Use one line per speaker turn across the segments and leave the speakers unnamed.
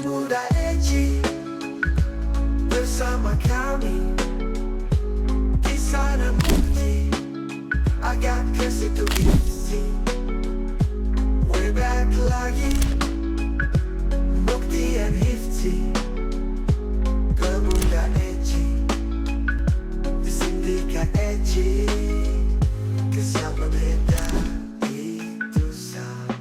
Pemuda Eci bersama kami di sana bukti agak ke situ isi. We're back lagi Bukti and Hifzi. Pemuda Eci di Sindikat Eci. Kesama beda itu sama.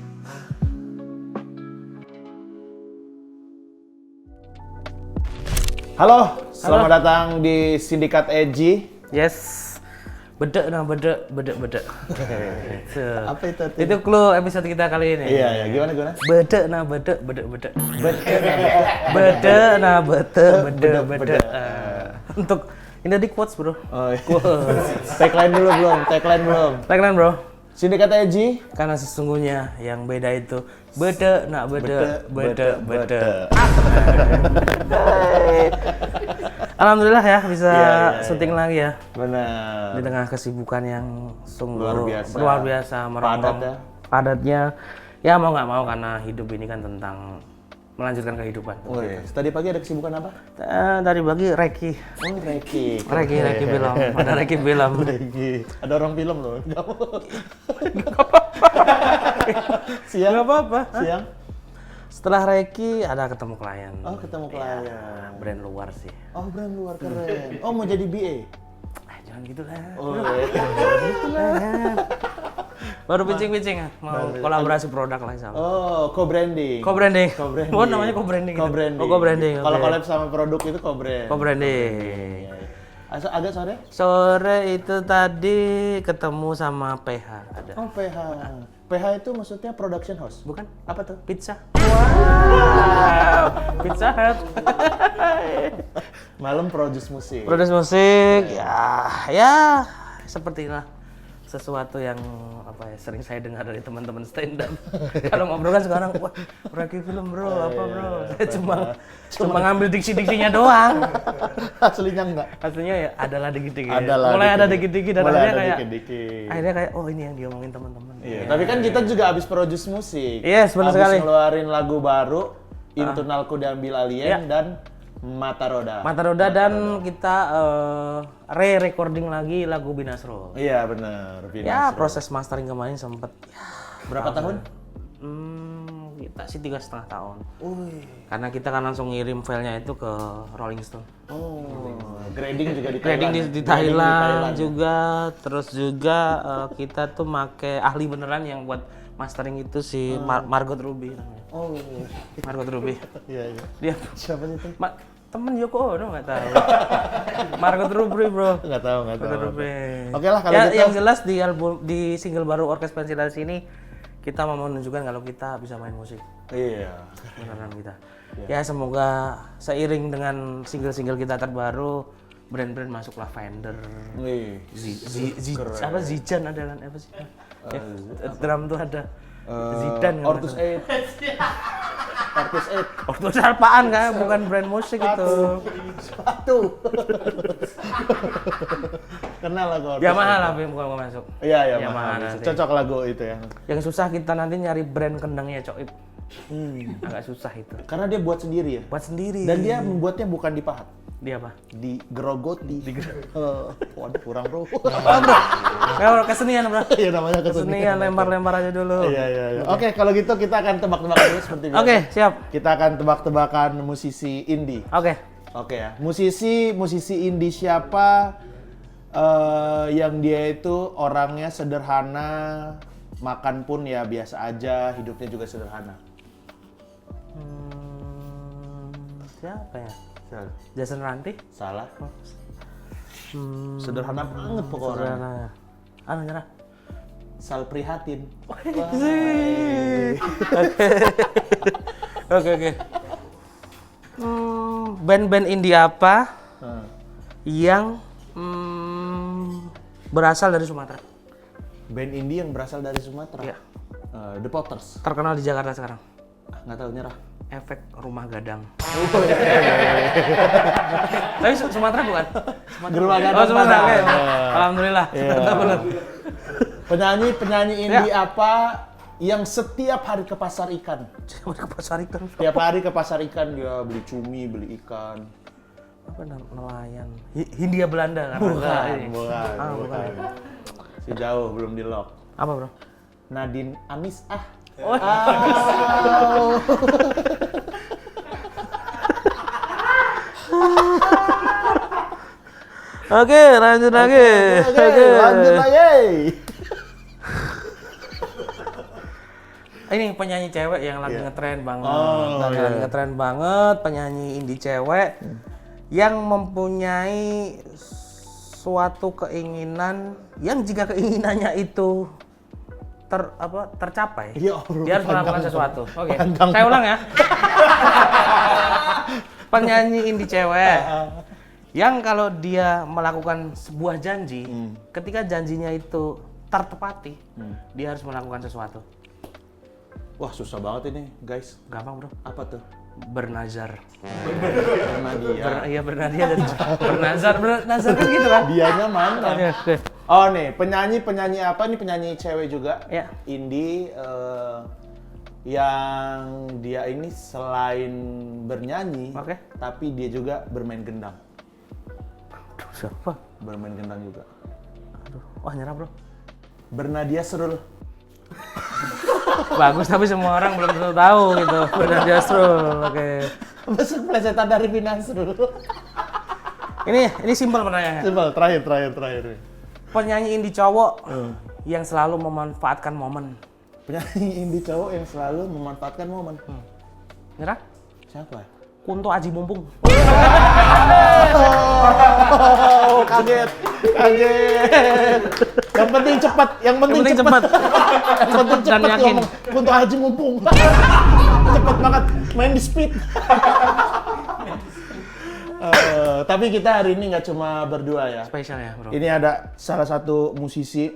Halo, selamat datang di Sindikat Edgy.
Yes. Bedek.
Apa itu?
Itu clue episode kita kali ini.
Iya, gimana?
Bedek. Bedek. Untuk ini tadi quotes, Bro.
Oh, iya. Tagline belum?
Tagline, Bro.
Sindikat Edgy.
Karena sesungguhnya yang beda itu bedek. Alhamdulillah ya bisa syuting lagi ya.
Benar.
Di tengah kesibukan yang sungguh
Luar biasa.
luar biasa merongrong.
Padat ya.
Padatnya ya mau nggak mau karena hidup ini kan tentang melanjutkan kehidupan.
Oh iya. Tadi pagi ada kesibukan apa?
Dari pagi Reki film. Ada Reki film.
Ada orang film loh.
Siang nggak apa-apa.
Siang.
Setelah Reki ada ketemu klien.
Oh, ketemu klien.
Brand luar sih.
Oh, brand luar keren. Oh, mau jadi BA?
Jangan gitu lah.
Oh, iya.
Baru pitching mau kolaborasi produk lah sama.
Oh, co-branding.
Co-branding.
Co-branding.
Oh, namanya co-branding. Gitu.
Co-branding.
Oh, co-branding.
Kalau
oke.
collab sama produk itu co-brand.
Co-branding.
Agak sore?
Sore itu tadi ketemu sama PH ada.
Oh, PH. PH itu maksudnya production house?
Bukan?
Apa tuh?
Pizza. Wow. Pizza Hut.
Malam produce musik.
Produksi musik ya seperti inilah sesuatu yang apa ya sering saya dengar dari teman-teman stand up. Kalau ngobrol kan sekarang wah Reki film bro apa bro. Saya cuma ngambil diksi-diksinya doang.
Aslinya enggak?
Aslinya ya adalah dikit-dikit.
Adalah
Mulai ada
dikit-dikit.
dikit-dikit dan
Mulai
akhirnya
ada
kayak
dikit-dikit.
akhirnya kayak oh ini yang diomongin teman-teman.
Iya. Tapi kan kita juga habis produce musik.
Yes, benar sekali.
Habis ngeluarin lagu baru, Internalku Diambil Alien dan Mata Roda.
Mata Roda dan kita re-recording lagi lagu Binasro.
Iya benar.
Ya proses mastering kemarin sempet
Berapa tahun?
Kita sih 3,5 tahun.
Wih.
Karena kita kan langsung ngirim filenya itu ke Rolling Stone.
Oh, grading juga di Thailand.
Grading di
Grading
Thailand juga, terus juga kita tuh make ahli beneran yang buat mastering itu si Margot Ruby namanya.
Oh,
Margot Ruby.
iya.
Dia
Siapa itu?
temen Yoko Ono nggak tahu. Margot Ruby bro.
Nggak tahu.
Margot Ruby.
Oke lah kalau
ya,
gitu.
yang jelas di single baru Orkes Pensilaris ini kita mau menunjukkan kalau kita bisa main musik.
Iya.
Beneran kita. Ya semoga seiring dengan single-single kita terbaru brand-brand masuklah Fender.
Wih.
Apa Zijan ada kan apa sih? Drum tuh ada. Zidane.
Ortus 8.
Ortus apaan kan? Bukan brand musik itu.
Sepatu. Kenal lagu Ortus.
Yamaha lah bukan masuk.
Iya,
Yamaha
Yamaha.
nanti.
Cocok lagu itu ya.
Yang susah kita nanti nyari brand kendangnya Coib. Agak susah itu.
Karena dia buat sendiri ya.
Buat sendiri.
Dan dia membuatnya bukan di pahat.
Dia apa?
Di gerogoti. Waduh, kurang bro.
Kalau kesenian bro.
Iya namanya
Kesenian lempar-lempar aja dulu.
Iya. Oke, kalau gitu kita akan tebak-tebakan dulu seperti biasa.
Oke, siap.
Kita akan tebak-tebakan musisi indie.
Oke.
Oke ya. Musisi indie siapa yang dia itu orangnya sederhana, makan pun ya biasa aja, hidupnya juga sederhana.
Siapa ya? Jason Ranti?
Salah. Sederhana banget pokoknya.
Anu nyerah.
Sal Prihatin.
Oke. Band-band indie apa yang berasal dari Sumatera?
Band indie yang berasal dari Sumatera.
Iya.
The Potters.
Terkenal di Jakarta sekarang.
Nggak tahu nyerah.
Efek Rumah Gadang. Tapi Sumatera bukan?
Rumah Gadang.
Oh, Sumatera.
Padang.
Oke. Alhamdulillah. Sumatera benar.
Penyanyi indie apa yang setiap hari ke pasar ikan.
Cewek ke pasar ikan.
Tiap hari ke pasar ikan dia beli cumi, beli ikan.
Apa nelayan? Hindia Belanda kan?
Bukan.
bukan.
Si jauh belum di lock.
Apa, Bro?
Nadine Amis
Oh. Oke, lanjut lagi.
Oke, lanjut lagi.
Ini penyanyi cewek yang lagi ngetren banget.
Oh,
Lagi ngetren banget, penyanyi indie cewek yang mempunyai suatu keinginan yang jika keinginannya itu tercapai,
Ya Allah,
dia harus melakukan
panjang
sesuatu. Oke,
panjang
saya ulang ya. Penyanyi indie cewek yang kalau dia melakukan sebuah janji, ketika janjinya itu tertepati, dia harus melakukan sesuatu.
Wah, susah banget ini, guys.
Gampang, Bro.
Apa tuh?
Bernazar.
Nadia.
Iya bernadia dan bernazar kan gitu kan?
Dianya mana?
Oke.
Oh nih, penyanyi apa? Ini penyanyi cewek juga.
Ya.
Indie yang dia ini selain bernyanyi,
Oke.
tapi dia juga bermain gendang.
Aduh, siapa?
Bermain gendang juga.
Aduh, wah nyerah, Bro.
Bernadia Srul.
Bagus tapi semua orang belum tentu tahu gitu. Bernadia Srul. Oke.
Masuk plesetan dari Binasrul.
Ini simpel pertanyaannya.
Coba terakhir.
Penyanyi indie cowok yang selalu memanfaatkan momen.
Penyanyi indie cowok yang selalu memanfaatkan momen.
Nyerah?
Siapa?
Kunto Aji Mumpung.
Oh, kaget. Yang penting cepat.
Yang penting cepat. Dan yakin.
Ngomong. Untuk Haji Mumpung. Cepet banget. Main di speed. Tapi kita hari ini nggak cuma berdua ya.
Spesial ya, Bro.
Ini ada salah satu musisi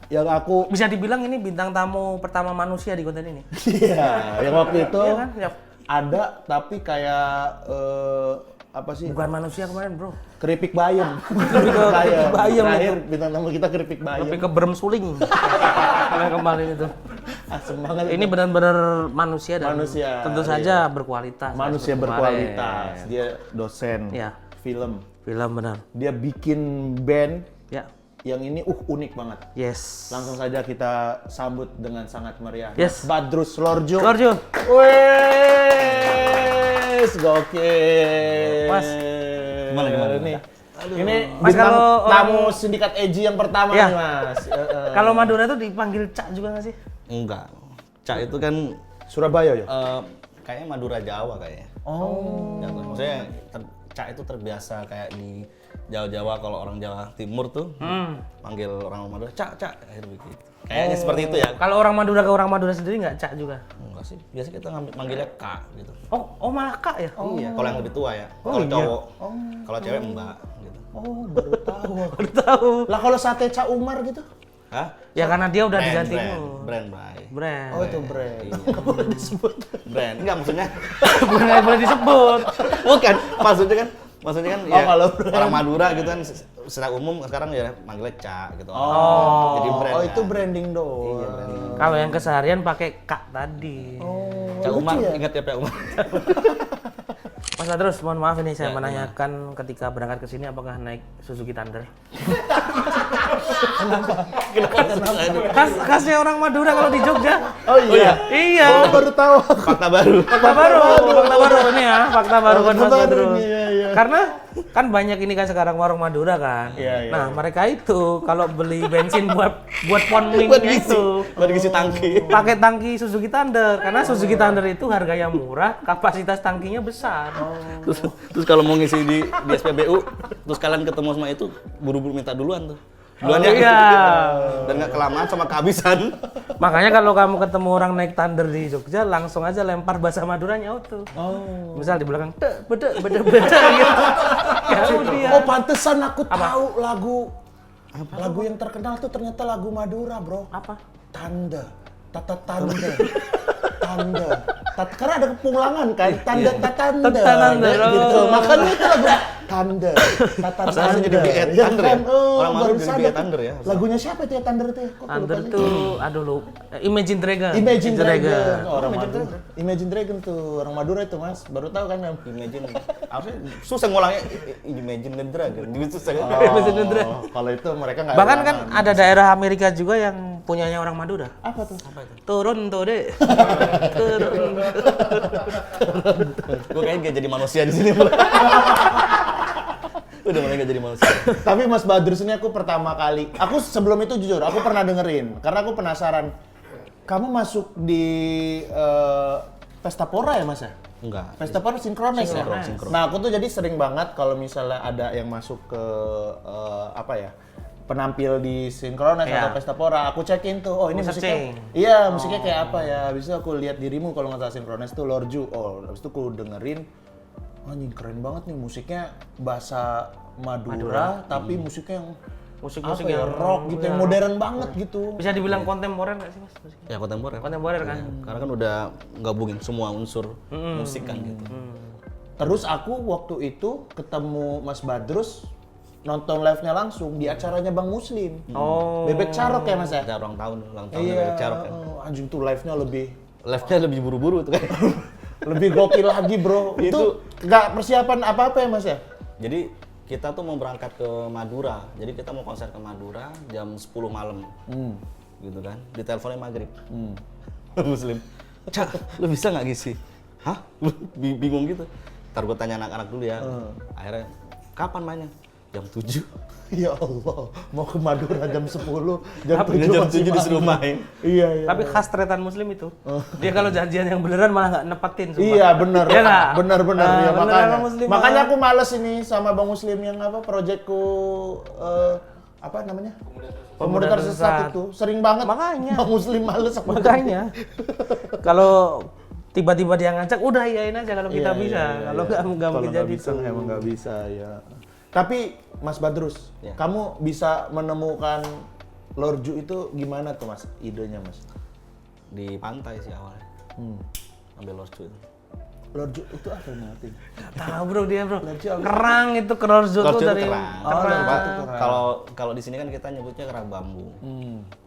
yang aku
Bisa dibilang ini bintang tamu pertama manusia di konten ini.
iya, yang waktu itu
Iya kan? Ya,
ada tapi kayak apa sih?
bukan manusia kemarin, Bro.
Keripik bayam.
Keripik bayam
Terakhir
itu.
bintang tamu kita keripik bayam.
Lebih ke berem suling. Yang kemarin itu.
Asem banget.
Ini benar-benar manusia dan
Manusia,
tentu saja berkualitas.
manusia
Seperti
berkualitas.
kemarin.
Dia dosen
Iya.
film.
Film benar.
Dia bikin band
Ya.
yang ini unik banget.
Yes.
Langsung saja kita sambut dengan sangat meriah.
Yes.
Badrus Lorjo.
Lorjo.
Wes, gokil.
Mas.
Gimana?
Ini. Ini
Mas,
bintang
kalau
tamu sindikat Eji yang pertama
Iya.
nih, Mas.
Kalau Madura tuh dipanggil Cak juga nggak sih?
Enggak. Cak itu kan
Surabaya ya?
kayaknya Madura Jawa kayaknya.
Oh.
Ya, maksudnya Cak itu terbiasa kayak di Jawa-Jawa, kalau orang Jawa Timur tuh panggil orang Madura Cak, akhirnya begitu. Kayaknya seperti itu ya.
Kalau orang Madura ke orang Madura sendiri nggak Cak juga?
Enggak sih, biasa kita manggilnya Kak gitu.
Oh malah Kak ya?
Iya, kalau yang lebih tua ya. Kalau cowok, kalau cewek Mbak gitu.
Oh, baru tahu.
Baru tahu.
Lah kalau sate Cak Umar gitu?
Hah?
Ya karena dia udah
Brand,
diganti
brand,
dulu.
brand, Bray.
Brand.
Oh, itu brand.
Iya.
Nggak boleh disebut.
Brand. Enggak maksudnya.
Nggak boleh disebut.
Bukan, maksudnya kan ya
kalau brand.
orang Madura gitu kan secara umum sekarang ya manggilnya Cak gitu.
Oh,
Jadi brand.
itu
kan.
branding doang.
Iya, branding.
Kalau yang keseharian pakai Kak tadi.
Oh,
Cak
lucu
Umar,
ya?
ingat ya Cak Umar.
Mas Badrus, mohon maaf ini saya
Ya,
menanyakan ketika berangkat ke sini apakah naik Suzuki Thunder? Khasnya orang Madura kalau di Jogja.
Oh iya.
Iya.
Oh, baru tahu.
Fakta baru.
Fakta baru ini ya, fakta baru buat Mas
Fakta baru,
Badrus.
iya.
Karena kan banyak ini kan sekarang warung Madura kan.
Iya.
Nah, mereka itu kalau beli bensin buat pon-wing
Buat ngisi,
itu
buat ngisi tangki.
pakai tangki Suzuki Thunder karena Suzuki Thunder itu harganya murah, kapasitas tangkinya besar.
Terus kalau mau ngisi di SPBU, terus kalian ketemu sama itu, buru-buru minta duluan tuh. Duluan ya.
Iya.
Dan nggak kelamaan sama kehabisan.
Makanya kalau kamu ketemu orang naik Thunder di Jogja, langsung aja lempar bahasa Maduranya auto.
Oh.
Misal di belakang, beda gitu. Kemudian.
Oh, pantesan aku tahu lagu yang terkenal tuh ternyata lagu Madura, Bro.
Apa?
Tanda. Tata tanda. Thunder. Karena ada kepulangan kan, Thunder,
Thunder,
Thunder, gitu.
oh.
Makanya itu lagu Thunder, Thunder.
Langsung jadi Big Ed
Ya
Thunder
kan?
ya?
Oh,
Orang Madura
baru
jadi
sadar
Big Ed
tuh.
Thunder ya?
Lagunya siapa itu ya Thunder itu ya? Kok aku lupa
Thunder
sih?
tuh, aduh lu, Imagine Dragon.
Imagine Dragon. Orang
Imagine
Madura. Imagine Dragon tuh, orang Madura itu Mas. Baru tahu kan?
Imagine, apa sih? Susah ngulangnya, Imagine the Dragon, gitu susah.
Imagine Dragon.
Kalau itu mereka nggak
Bahkan kan
ulangan.
ada daerah Amerika juga yang punyanya orang Madura.
Apa tuh?
Turun tuh deh. Turun.
Gue kayaknya gak jadi manusia di sini. Udah mulai gak jadi manusia.
Tapi Mas Badrus ini aku pertama kali, aku sebelum itu jujur, aku pernah dengerin karena aku penasaran. Kamu masuk di Pesta Pora ya Mas ya?
Enggak.
Pesta Pora sinkronis ya?
Sinkron.
Nah aku tuh jadi sering banget kalau misalnya ada yang masuk ke apa ya, penampil di sinkronis
Iya.
atau Pesta Pora, aku cekin tuh, oh ini
Mau
musiknya,
searching.
iya musiknya kayak apa ya, habis itu aku lihat dirimu kalau nggak salah sinkronis tuh Lorju, oh habis itu aku dengerin, anjing keren banget nih musiknya bahasa Madura, tapi musiknya yang
Musik-musik
apa ya,
yang
rock gitu, yang modern banget gitu.
Bisa dibilang kontemporer nggak sih Mas? musiknya?
Ya kontemporer.
Kontemporer kan?
Karena kan udah gabungin semua unsur musik kan gitu.
Terus aku waktu itu ketemu Mas Badrus nonton live-nya langsung di acaranya Bang Muslim.
Oh.
Bebek Carok ya Mas ya?
Ada ulang tahun
Iya,
Bebek Carok kan.
anjing tuh live-nya lebih
Live-nya lebih buru-buru tuh kan.
lebih gokil lagi bro. Itu nggak persiapan apa-apa ya Mas ya?
Jadi kita tuh mau berangkat ke Madura. Jadi kita mau konser ke Madura jam 10 malam. Gitu kan. Diteleponnya maghrib. Muslim. Cak, lu bisa nggak ngisi? Hah? Bingung gitu. Ntar gue tanya anak-anak dulu ya. Akhirnya, kapan mainnya? Jam 7.
Ya Allah, mau ke Madura jam 10, jam 7
Jam
masih
7 disuruh main.
Iya, iya.
Tapi khas tretan Muslim itu. Dia kalau janjian yang beneran malah nggak nepatin. sumpah.
Iya bener,
Iya nggak?
bener ya
Beneran
makanya.
sama Muslim
Makanya
malah.
aku males ini sama Bang Muslim yang apa proyekku apa namanya? Pemuda
Pemuda
tersesat
Tersesat.
itu sering banget.
Makanya.
Bang Muslim males aku.
Makanya kalau tiba-tiba dia ngajak, udah iyain aja kalau kita
Iya,
bisa.
iya,
Kalau
iya.
nggak mungkin
Kalau nggak
jadi
bisa,
tuh.
emang nggak bisa ya. Tapi Mas Badrus,
Ya.
kamu bisa menemukan Lorju itu gimana tuh Mas? Idenya Mas?
Di pantai sih awalnya. Ambil lorju itu.
Lorju itu apa yang ngerti?
Tahu bro dia bro.
Lorju apa?
Kerang itu kerorjo tuh
Lorju itu
dari
kerang.
kerang.
Kalau di sini kan kita nyebutnya kerang bambu.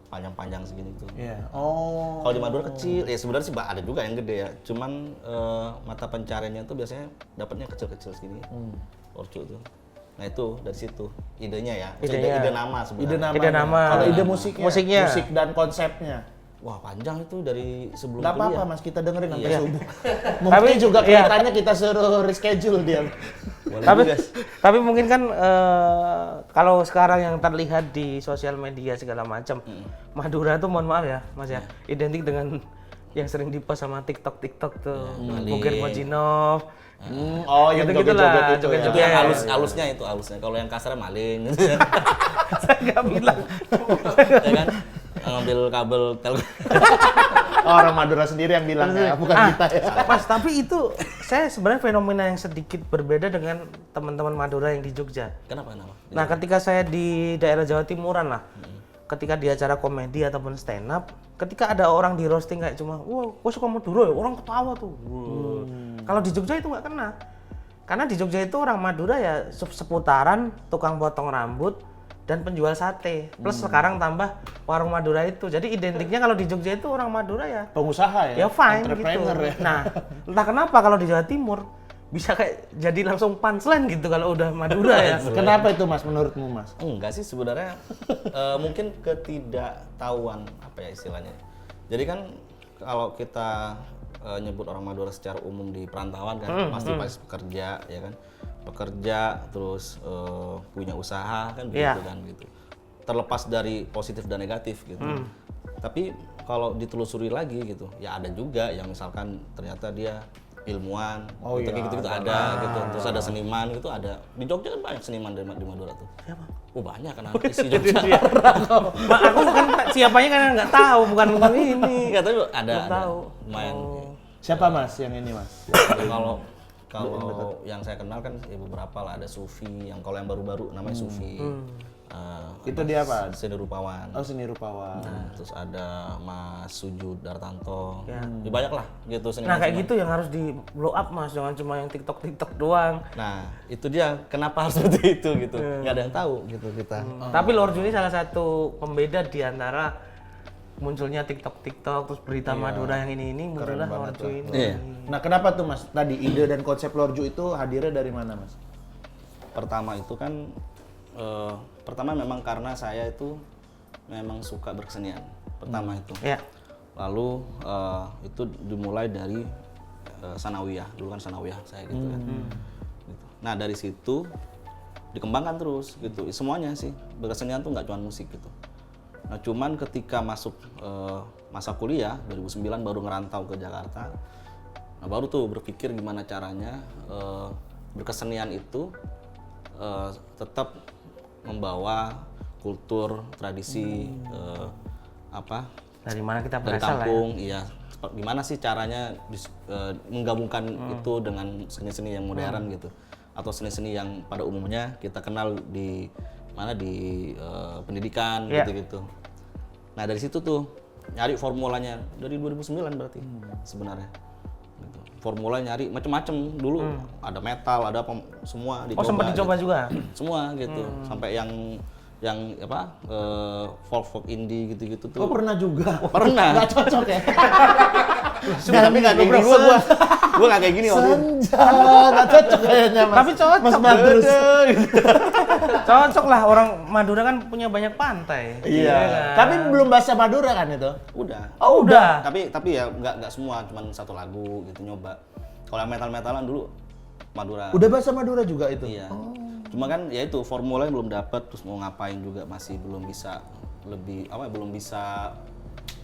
Panjang-panjang segini tuh.
Iya. Oh.
Kalau di Madura kecil, ya sebenarnya sih ada juga yang gede ya. Cuman mata pencariannya tuh biasanya dapatnya kecil-kecil segini. Lorju tuh. Nah itu dari situ idenya ya.
Idenya.
Ide nama sebenarnya.
Ide nama.
Kalau ide musiknya,
Musiknya.
musik dan konsepnya.
Wah panjang itu dari sebelum
Nggak apa-apa
kuliah.
Mas, kita dengerin sampai
Iya.
subuh. Mungkin
Tapi,
juga
iya.
kelihatannya kita suruh reschedule dia.
Boleh
Tapi
juga.
tapi mungkin kan kalau sekarang yang terlihat di sosial media segala macam, Madura tuh mohon maaf ya Mas ya, identik dengan yang sering dipost sama TikTok tuh, mungkin Mojinov.
Oh, yang
Gitu-gitu
joget-joget
lah,
itu ya.
Itu yang halusnya itu halusnya. Kalau yang kasarnya maling gitu.
Saya nggak bilang.
Ya kan? Ngambil kabel telkom.
Oh, orang Madura sendiri yang bilang ya, bukan kita ya.
Mas, tapi itu saya sebenarnya fenomena yang sedikit berbeda dengan teman-teman Madura yang di Jogja.
Kenapa?
Nah, ketika saya di daerah Jawa Timuran lah, ketika di acara komedi ataupun stand up, ketika ada orang di roasting kayak cuma, wah, gue suka Madura ya, orang ketawa tuh. Kalau di Jogja itu nggak kena. Karena di Jogja itu orang Madura ya seputaran tukang potong rambut dan penjual sate. Plus sekarang tambah warung Madura itu. Jadi identiknya kalau di Jogja itu orang Madura ya
Pengusaha ya.
ya fine gitu.
Entrepreneur ya.
Nah, entah kenapa kalau di Jawa Timur bisa kayak jadi langsung punchline gitu kalau udah Madura ya.
Kenapa itu Mas menurutmu Mas?
Enggak sih sebenarnya mungkin ketidaktahuan apa ya istilahnya. Jadi kan kalau kita nyebut orang Madura secara umum di perantauan kan pasti pekerja ya kan. Pekerja terus punya usaha kan begitu
Iya.
kan gitu. Terlepas dari positif dan negatif gitu. Tapi kalau ditelusuri lagi gitu, ya ada juga yang misalkan ternyata dia ilmuwan,
Oh
gitu,
iya,
gitu ada gitu. Terus ada seniman gitu ada. Di Jogja kan banyak seniman di Madura tuh.
Siapa?
Oh banyak kan artis di Jogja.
Mak, aku kan siapanya kan nggak tahu, bukan ini.
Enggak tapi ada
Belum tahu.
lumayan.
Siapa Mas yang ini Mas?
Kalau Kalau yang saya kenal kan ya beberapa lah, ada Sufi, yang kalau yang baru-baru namanya Sufi.
Itu dia apa?
Seni Rupawan.
Oh, seni rupawan.
Nah, terus ada Mas Sujud Dartanto. Ya banyak lah gitu seniman.
Nah kayak gitu yang harus di blow up Mas, jangan cuma yang TikTok doang.
Nah, itu dia kenapa harus seperti itu gitu. Nggak ada yang tahu gitu kita.
Tapi Lorju ini salah satu pembeda di antara munculnya TikTok terus berita Madura yang ini muncullah Lorju ini.
Iya.
Nah, kenapa tuh Mas? Tadi ide dan konsep Lorju itu hadirnya dari mana, Mas?
Pertama itu kan pertama memang karena saya itu memang suka berkesenian. Pertama itu.
Ya.
Lalu itu dimulai dari sanawiyah. Dulu kan sanawiyah saya gitu kan. Gitu. Nah, dari situ dikembangkan terus gitu. Semuanya sih. Berkesenian tuh nggak cuma musik gitu. Nah, cuman ketika masuk masa kuliah 2009 baru ngerantau ke Jakarta. Nah, baru tuh berpikir gimana caranya berkesenian itu tetap membawa kultur, tradisi
Dari mana kita
dari
berasal lah ya.
kampung, iya. Gimana sih caranya menggabungkan itu dengan seni-seni yang modern gitu, atau seni-seni yang pada umumnya kita kenal di pendidikan gitu-gitu. Nah, dari situ tuh nyari formulanya dari 2009 berarti sebenarnya. Gitu. Formula nyari macem-macem dulu, ada metal, ada apa, semua dicoba.
Oh sempat dicoba
gitu.
juga?
Semua gitu, sampai yang folk indie gitu-gitu tuh.
Oh, pernah juga.
Pernah.
Nggak cocok ya?
Tapi nggak kayak gini gue nggak kayak gini waktu itu.
Senja, nggak cocok kayaknya, Mas.
Tapi cocok.
Mas Badrus.
Cocok lah, orang Madura kan punya banyak pantai.
Iya.
kan?
Tapi belum bahasa Madura kan itu?
Udah.
Oh udah.
Tapi ya nggak semua, cuman satu lagu gitu nyoba. Kalau yang metal-metalan dulu Madura.
Udah bahasa Madura juga itu?
Iya. Cuma kan ya itu formulanya belum dapat, terus mau ngapain juga masih belum bisa belum bisa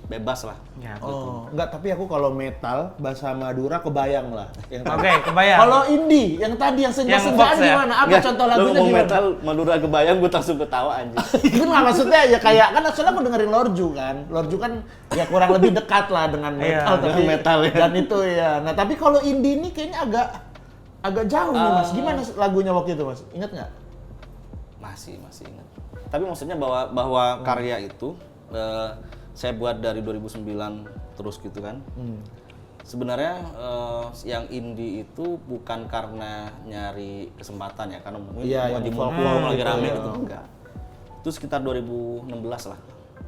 bebas lah.
Ya.
Oh, enggak, tapi aku kalau metal bahasa Madura kebayang lah.
Oke, kebayang.
Kalau indie, yang tadi yang senja-senjaan
Fox ya?
gimana? Apa
Nggak,
contoh
lu
lagunya
ngomong
gimana?
metal Madura kebayang, gue langsung ketawa anjing.
Kan nggak, maksudnya ya kayak kan soalnya aku dengerin Lorju kan. Lorju kan ya kurang lebih dekat lah dengan metal,
Iya,
tapi
metal ya.
Dan itu ya. Nah, tapi kalau indie ini kayaknya agak jauh nih, Mas. Gimana lagunya waktu itu, Mas? Ingat nggak?
Masih ingat. Tapi maksudnya bahwa karya itu saya buat dari 2009 terus gitu kan. Sebenarnya yang indie itu bukan karena nyari kesempatan ya, karena mungkin
Iya,
lagi
yang
mau
folk-folk
lagi
gitu,
rame
ya.
gitu, enggak. Itu sekitar 2016 lah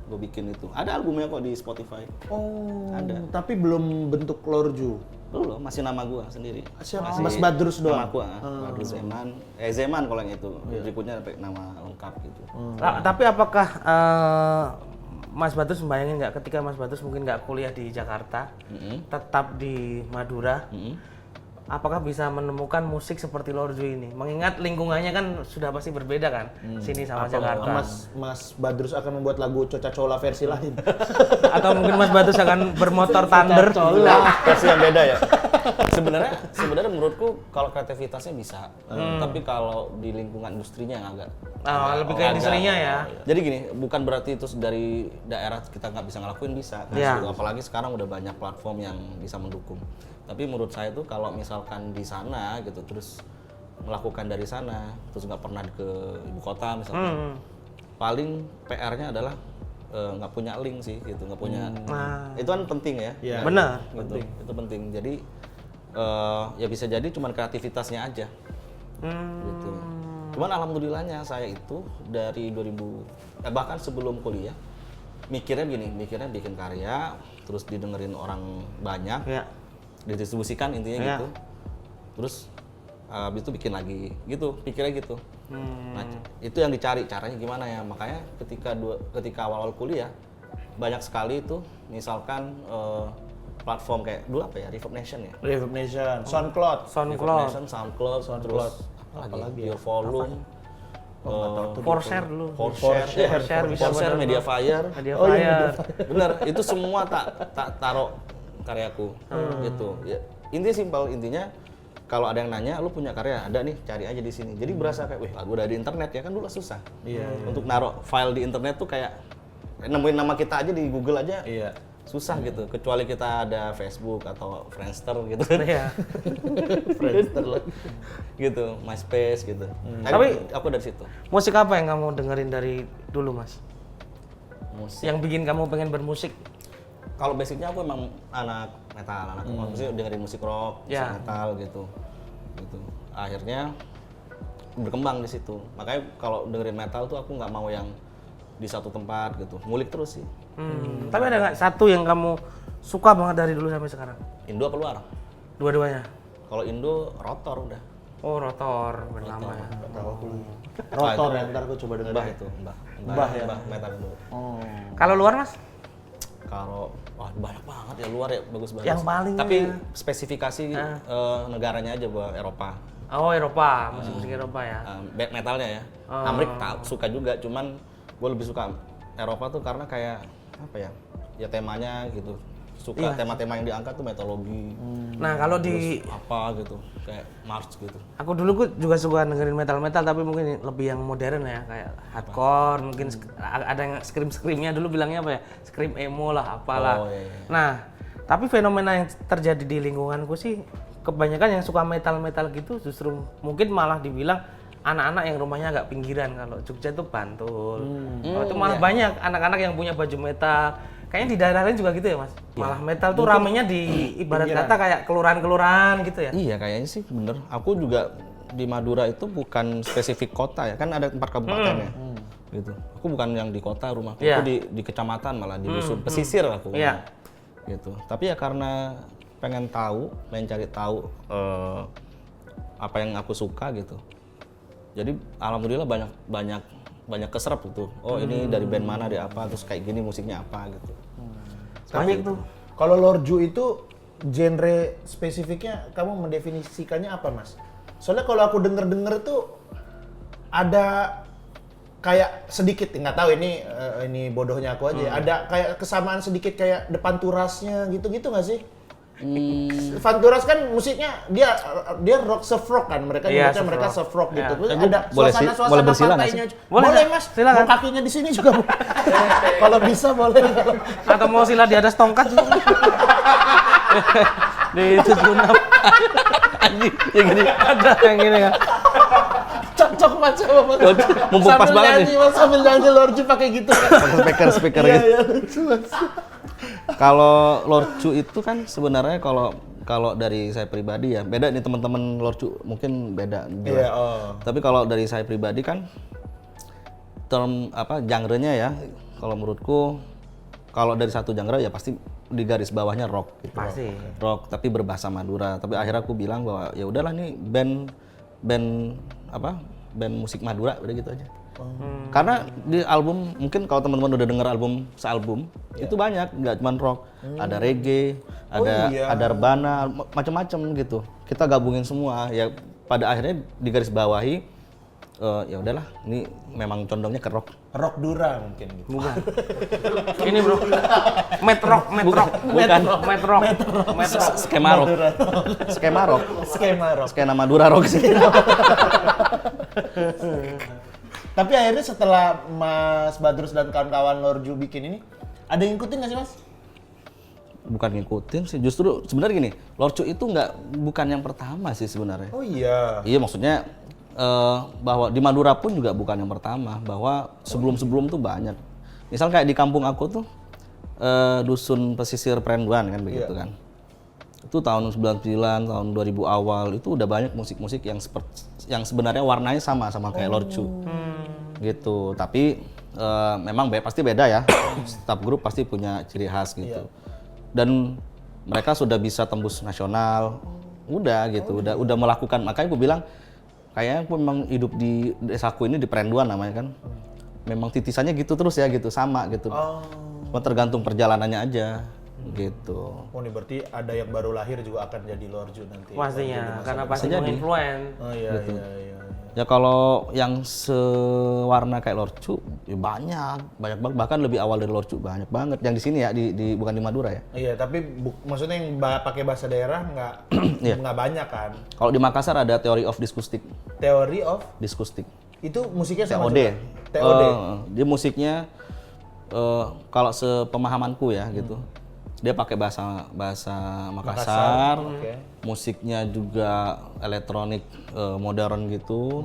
gue bikin itu. Ada albumnya kok di Spotify.
Oh,
Ada.
tapi belum bentuk Lorju.
Belum, masih nama gue sendiri.
Siapa?
Masih
Mas Badrus doang?
Nama gue, Badrus Zeman. Zeman kalau yang itu. Berikutnya sampai nama lengkap gitu.
Tapi apakah Mas Badrus membayangin nggak ketika Mas Badrus mungkin nggak kuliah di Jakarta, tetap di Madura, apakah bisa menemukan musik seperti Lorju ini? Mengingat lingkungannya kan sudah pasti berbeda kan, sini sama Jakarta.
Mas Badrus akan membuat lagu Coca Cola versi lain.
Atau mungkin Mas Badrus akan bermotor Thunder.
Versi yang beda ya. Sebenarnya menurutku kalau kreativitasnya bisa, tapi kalau di lingkungan industrinya yang agak
Lebih ke industrinya ya.
Jadi gini, bukan berarti itu dari daerah kita nggak bisa ngelakuin, bisa.
Iya.
Apalagi sekarang udah banyak platform yang bisa mendukung. Tapi menurut saya tuh kalau misalkan di sana gitu, terus melakukan dari sana, terus nggak pernah ke ibu kota misalkan, paling PR-nya adalah nggak punya link sih gitu, nggak punya. Itu kan penting ya.
Iya.
Benar.
Gitu. Itu penting. Jadi ya bisa jadi cuman kreativitasnya aja. Gitu. Cuman alhamdulillahnya saya itu dari bahkan sebelum kuliah mikirnya bikin karya, terus didengerin orang banyak, didistribusikan intinya gitu. Terus habis itu bikin lagi gitu, pikirnya gitu. Nah, itu yang dicari caranya gimana ya. Makanya ketika awal-awal kuliah banyak sekali itu misalkan platform kayak dulu apa ya, Reverb Nation ya.
Reverb Nation, SoundCloud.
Reverb Nation, SoundCloud, terus apalagi Your Volume,
Forshare dulu.
Forshare, Mediafire. Bener, itu semua tak taruh karyaku gitu. Ya, intinya kalau ada yang nanya, lu punya karya, ada nih, cari aja di sini. Jadi berasa kayak, wih, lagu udah di internet ya kan, dulu susah.
Iya.
Untuk naruh file di internet tuh kayak nemuin nama kita aja di Google aja.
Iya.
susah gitu. Kecuali kita ada Facebook atau Friendster gitu kan.
Iya.
Friendster lah.
Gitu, MySpace gitu.
Tapi
aku dari situ.
Musik apa yang kamu dengerin dari dulu, Mas?
Musik.
Yang bikin kamu pengen bermusik?
Kalau basicnya aku emang anak metal, maksudnya dengerin musik rock, musik
Ya.
metal gitu. Gitu. Akhirnya berkembang di situ. Makanya kalau dengerin metal tuh aku nggak mau yang di satu tempat gitu. Ngulik terus sih.
Tapi ada nggak satu yang kamu suka banget dari dulu sampai sekarang?
Indo apa luar?
Dua-duanya?
Kalau Indo rotor udah.
Oh, Rotor, bernama ya.
Nggak tahu aku. Rotor ya, ntar aku coba dengerin.
Mbah itu, Mbah.
Mbah ya?
Mbah metal Indo.
Oh.
Kalau luar, Mas?
Kalau wah banyak banget ya luar ya bagus banget.
Yang paling
Tapi
ya.
spesifikasi negaranya aja buat Eropa.
Oh, Eropa, musik-musik Eropa ya.
Metalnya ya. Amerika suka juga, cuman gue lebih suka Eropa tuh karena kayak apa ya? Ya temanya gitu. Suka tema-tema yang diangkat tuh mitologi.
Nah, kalau di
Apa gitu, kayak Mars gitu.
aku dulu juga suka dengerin metal-metal tapi mungkin lebih yang modern ya, kayak hardcore, mungkin ada yang scream-screamnya dulu bilangnya apa ya? Scream emo lah, apalah.
Oh, iya.
Nah, tapi fenomena yang terjadi di lingkunganku sih kebanyakan yang suka metal-metal gitu justru mungkin malah dibilang anak-anak yang rumahnya agak pinggiran. Kalau Jogja itu Bantul. Kalau itu malah banyak anak-anak yang punya baju metal. Kayaknya di daerah lain juga gitu ya, Mas? Malah metal tuh ramenya di ibarat kata kayak kelurahan-kelurahan gitu ya?
Iya kayaknya sih bener. Aku juga di Madura itu bukan spesifik kota ya, kan ada 4 kabupaten ya. Gitu. Aku bukan yang di kota rumahku,
Iya.
aku di kecamatan malah di dusun pesisir aku.
Iya.
Gitu. Tapi ya karena pengen tahu, cari tahu apa yang aku suka gitu. Jadi alhamdulillah banyak keserap gitu. Oh ini dari band mana, dari apa, terus kayak gini musiknya apa gitu.
Banyak tuh.
Kalau Lorju itu genre spesifiknya kamu mendefinisikannya apa, Mas? Soalnya kalau aku denger tuh ada kayak sedikit, nggak tahu ini bodohnya aku aja. Ada kayak kesamaan sedikit kayak Depan Turasnya gitu-gitu nggak sih? Depan Turas kan musiknya dia rock surf rock kan, mereka
Iya,
nyebutnya
surf
mereka
rock.
surf rock gitu.
Iya.
Terus
Gue
ada
boleh
suasana
bersila nggak
pantainya.
Boleh,
Boleh,
Mas.
Mas.
Silakan.
Mau kakinya di sini juga. Kalau bisa boleh.
Atau mau sila di atas tongkat juga. Di itu junap.
Anjing, ya gini.
Ada yang gini kan.
Cocok macam apa?
Mumpung pas banget nih.
Mas, sambil nyanyi Lorju pakai gitu kan.
Pakai speaker
Iya,
gitu.
iya, lucu, Mas.
Kalau Lorcu itu kan sebenarnya kalau dari saya pribadi ya beda nih, teman-teman Lorcu mungkin beda.
Iya, oh.
Tapi kalau dari saya pribadi kan genre-nya ya, kalau menurutku kalau dari satu genre ya pasti di garis bawahnya rock gitu.
Pasti.
Rock tapi berbahasa Madura. Tapi akhirnya aku bilang bahwa ya udahlah nih band musik Madura udah gitu aja. Karena di album, mungkin kalau teman-teman udah denger album sealbum, itu banyak, nggak cuma rock, ada reggae, ada rebana, macam-macam gitu. Kita gabungin semua, ya pada akhirnya digaris bawahi, ya udahlah, ini memang condongnya ke rock.
Rock Dura mungkin gitu.
Bukan. Ini bro. Met rock.
Skema rock.
Skema rock.
Skena Madura rock sih.
Tapi akhirnya setelah Mas Badrus dan kawan-kawan Lorju bikin ini, ada yang ngikutin nggak sih, Mas?
Bukan ngikutin sih, justru sebenarnya gini, Lorcu itu bukan yang pertama sih sebenarnya.
Oh iya.
Iya, maksudnya bahwa di Madura pun juga bukan yang pertama, bahwa sebelum-sebelum tuh banyak. Misal kayak di kampung aku tuh dusun pesisir Perenduan kan begitu kan. Itu tahun 99, tahun 2000 awal itu udah banyak musik-musik yang sebenarnya warnanya sama kayak Lorcu. Gitu. Tapi memang pasti beda ya. Setiap grup pasti punya ciri khas gitu. Dan mereka sudah bisa tembus nasional. Udah gitu, udah melakukan. Makanya gue bilang kayaknya aku memang hidup di desaku ini di Perenduan namanya kan. Memang titisannya gitu terus ya gitu, sama gitu. Cuma tergantung perjalanannya aja gitu.
Oh ini berarti ada yang baru lahir juga akan jadi Lorju nanti.
Pastinya, karena pasti
Bisa jadi.
menginfluen.
Oh iya, iya.
Ya kalau yang sewarna kayak Lorcu ya banyak banget, bahkan lebih awal dari Lorcu banyak banget yang di sini ya, bukan di Madura ya.
Iya, tapi maksudnya yang pakai bahasa daerah nggak banyak kan?
Kalau di Makassar ada Theory of Discoustic.
Theory of
Discoustic.
itu musiknya sama
TOD.
juga? TOD.
Dia musiknya kalau sepemahamanku ya gitu. Dia pakai bahasa Makassar.
Oke.
Musiknya juga elektronik modern gitu.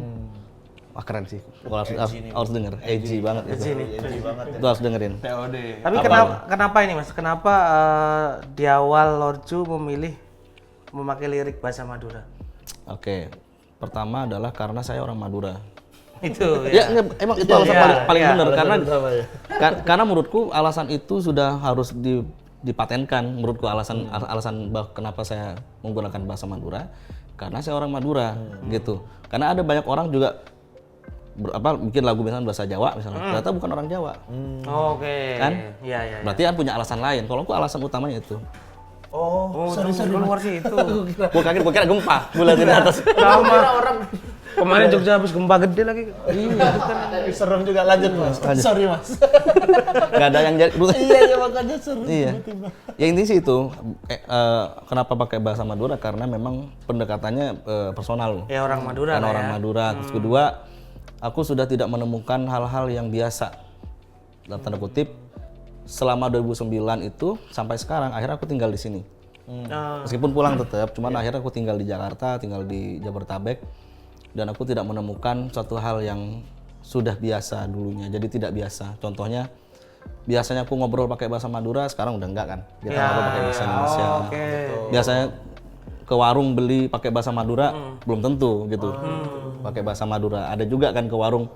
Wah keren sih. Harus denger. Edgy banget itu.
Edgy banget ya.
Itu harus dengerin.
TOD.
Tapi kenapa ini Mas? Kenapa di awal Lorju memilih memakai lirik bahasa Madura?
Oke. Pertama adalah karena saya orang Madura.
Itu
Ya,
ya.
emang itu alasan paling
iya.
benar karena
Sama ya.
karena menurutku alasan itu sudah harus dipatenkan. Menurutku alasan kenapa saya menggunakan bahasa Madura karena saya orang Madura gitu. Karena ada banyak orang juga bikin lagu misalnya bahasa Jawa misalnya. Ternyata bukan orang Jawa.
Oke.
Kan?
Iya, iya.
Berarti kan punya alasan lain. Kalau aku alasan utamanya itu.
Oh,
sorry, keluar sih itu.
Gua kira gempa. Gua lihat di atas.
Sama orang kemarin Jogja habis gempa gede lagi. Iya, kan.
serem juga, lanjut Mas. Sorry Mas.
Gak ada yang jadi.
Iya, makanya seru.
Iya. Ya intinya sih itu. Kenapa pakai bahasa Madura? Karena memang pendekatannya personal.
Ya orang Madura
Karena
lah
orang
ya.
Madura. Terus kedua, aku sudah tidak menemukan hal-hal yang biasa. Dalam tanda kutip, selama 2009 itu sampai sekarang akhirnya aku tinggal di sini. Meskipun pulang tetap, cuman akhirnya aku tinggal di Jakarta, tinggal di Jabodetabek, dan aku tidak menemukan suatu hal yang sudah biasa dulunya. Jadi tidak biasa. Contohnya, biasanya aku ngobrol pakai bahasa Madura, sekarang udah enggak kan? Kita ngobrol pakai bahasa Indonesia.
Oke.
Biasanya ke warung beli pakai bahasa Madura, belum tentu gitu. Pakai bahasa Madura. Ada juga kan ke warung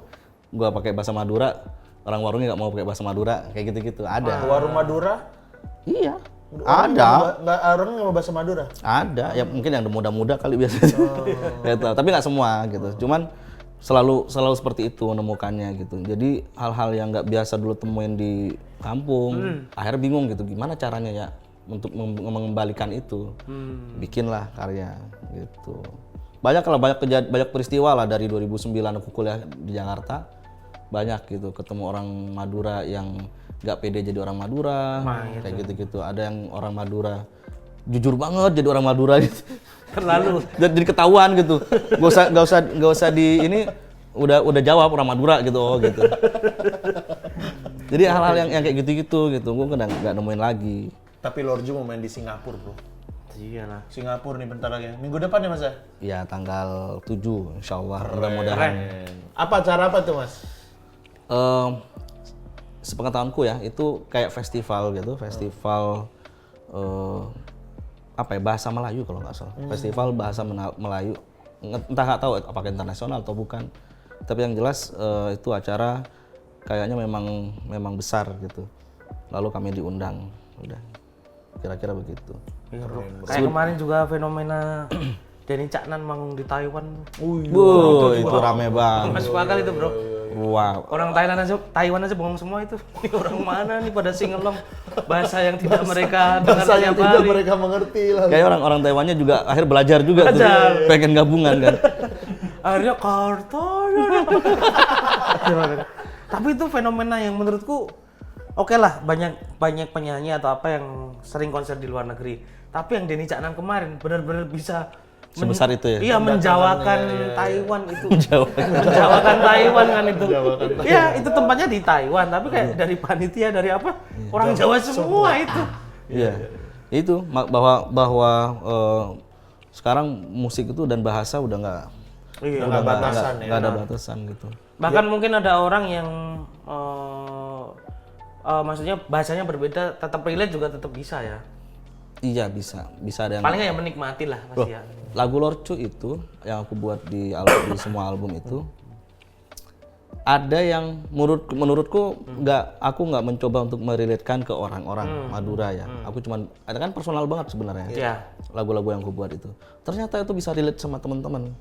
gua pakai bahasa Madura, orang warungnya nggak mau pakai bahasa Madura, kayak gitu-gitu. Ada.
Warung Madura?
Iya. Ada.
Nggak, orang nggak mau bahasa Madura?
Ada. Ya mungkin yang muda-muda kali biasanya. Gitu. Tapi nggak semua gitu. Cuman selalu seperti itu menemukannya gitu. Jadi hal-hal yang nggak biasa dulu temuin di kampung, akhirnya bingung gitu. Gimana caranya ya untuk mengembalikan itu? Bikinlah karya gitu. Banyak peristiwa lah dari 2009 aku kuliah di Jakarta. Banyak gitu ketemu orang Madura yang nggak pede jadi orang Madura, kayak gitu-gitu. Ada yang orang Madura jujur banget jadi orang Madura gitu.
Terlalu.
Jadi ketahuan gitu. Gak usah di ini udah jawab orang Madura gitu gitu. Jadi hal-hal yang kayak gitu-gitu gitu. Gue kadang nggak nemuin lagi.
Tapi Lorju mau main di Singapura, bro.
Iya lah.
Singapura nih bentar lagi. Minggu depan ya Mas ya?
Ya tanggal 7 insya Allah mudah-mudahan.
Apa cara apa tuh Mas?
Sepengetahuanku ya itu kayak festival gitu, festival apa ya, bahasa Melayu kalau nggak salah. Festival bahasa Melayu, entah nggak tahu apakah internasional atau bukan. Tapi yang jelas itu acara kayaknya memang besar gitu. Lalu kami diundang, udah kira-kira begitu.
Iya, bro. Kayak kemarin juga fenomena Denny Caknan manggung di Taiwan.
Itu rame banget.
Masuk akal itu, bro.
Wow.
Orang Taiwan aja bengong semua itu. Ini orang mana nih pada singelong bahasa yang tidak mereka dengar
Bahasa yang
tiap
tidak
hari.
mereka mengerti lah.
Kayak orang Taiwannya juga akhir belajar juga tuh. Pengen gabungan kan.
Akhirnya kartu. Tapi itu fenomena yang menurutku oke lah, banyak penyanyi atau apa yang sering konser di luar negeri. Tapi yang Denny Caknan kemarin benar-benar bisa
Sebesar itu ya?
Iya, menjawakan Taiwan itu. Menjawakan Taiwan kan itu. Iya, itu tempatnya di Taiwan, tapi kayak dari panitia, dari apa? Orang Jawa semua itu.
Iya. Itu bahwa sekarang musik itu dan bahasa udah nggak
Nggak batasan ya.
nggak ada batasan gitu.
Bahkan mungkin ada orang yang maksudnya bahasanya berbeda, tetap relate juga tetap bisa ya.
Iya bisa ada yang
Paling nggak yang menikmati lah pasti ya.
lagu Lorcu itu yang aku buat di semua album itu ada yang menurutku aku nggak mencoba untuk merelatekan ke orang-orang Madura ya. Aku cuman ada kan personal banget sebenarnya.
Iya.
Lagu-lagu yang aku buat itu. Ternyata itu bisa relate sama teman-teman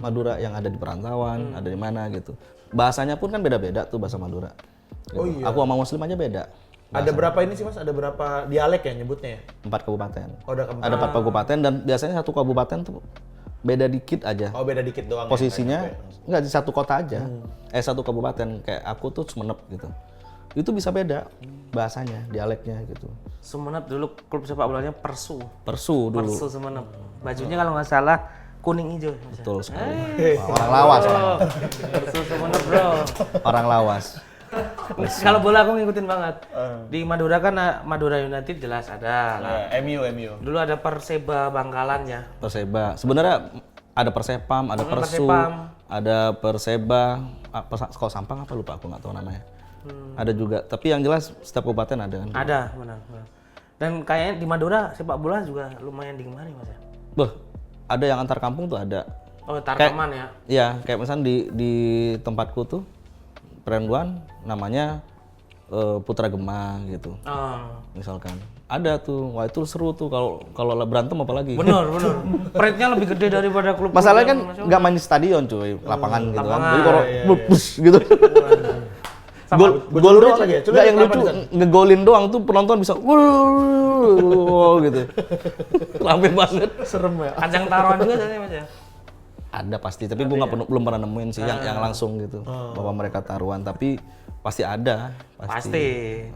Madura yang ada di perantauan, ada di mana gitu. Bahasanya pun kan beda-beda tuh bahasa Madura. Gitu.
Oh iya.
Aku sama Muslim aja beda.
Ada berapa ini sih Mas? Ada berapa dialek ya nyebutnya ya?
4 kabupaten.
Oh,
Ada 4 kabupaten dan biasanya satu kabupaten tuh beda dikit aja.
Oh, beda dikit doang.
Posisinya nggak di satu kota aja. Satu kabupaten kayak aku tuh Sumenep gitu. Itu bisa beda bahasanya, dialeknya gitu.
Sumenep dulu klub sepak bolanya Persu.
Persu dulu.
Persu Sumenep. Bajunya kalau nggak salah kuning hijau.
Betul sekali. Wah, orang lawas.
Persu Sumenep, bro.
Orang lawas.
Kalau bola aku ngikutin banget. Di Madura kan Madura United jelas ada lah.
MU.
Dulu ada Perseba Bangkalan ya.
Perseba. Sebenarnya ada Persepam, ada Persu,
Persepam.
ada Perseba, Sekolah Sampang apa lupa aku nggak tahu namanya. Ada juga. Tapi yang jelas setiap kabupaten ada kan.
Ada, benar. Dan kayaknya di Madura sepak bola juga lumayan digemari Mas ya.
Beh, ada yang antar kampung tuh ada.
Oh, Tarkaman ya.
Iya, kayak misalnya di tempatku tuh Perenduan namanya Putra Gema gitu.
Oh.
Misalkan. Ada tuh. Wah, itu seru tuh kalau berantem apalagi.
Bener. Pride-nya lebih gede daripada klub.
Masalahnya kan nggak main di stadion cuy, lapangan gitu kan.
lapangan,
Jadi kalau bus gitu. Gol doang
lagi ya? Coba
nggak yang
kenapa
lucu
di sana?
ngegolin doang tuh penonton bisa wow gitu. Rame banget.
Serem ya.
Ajang taruhan juga tadi Mas ya.
Ada pasti, tapi gue belum pernah nemuin sih yang langsung gitu bahwa mereka taruhan, tapi pasti ada.
Pasti.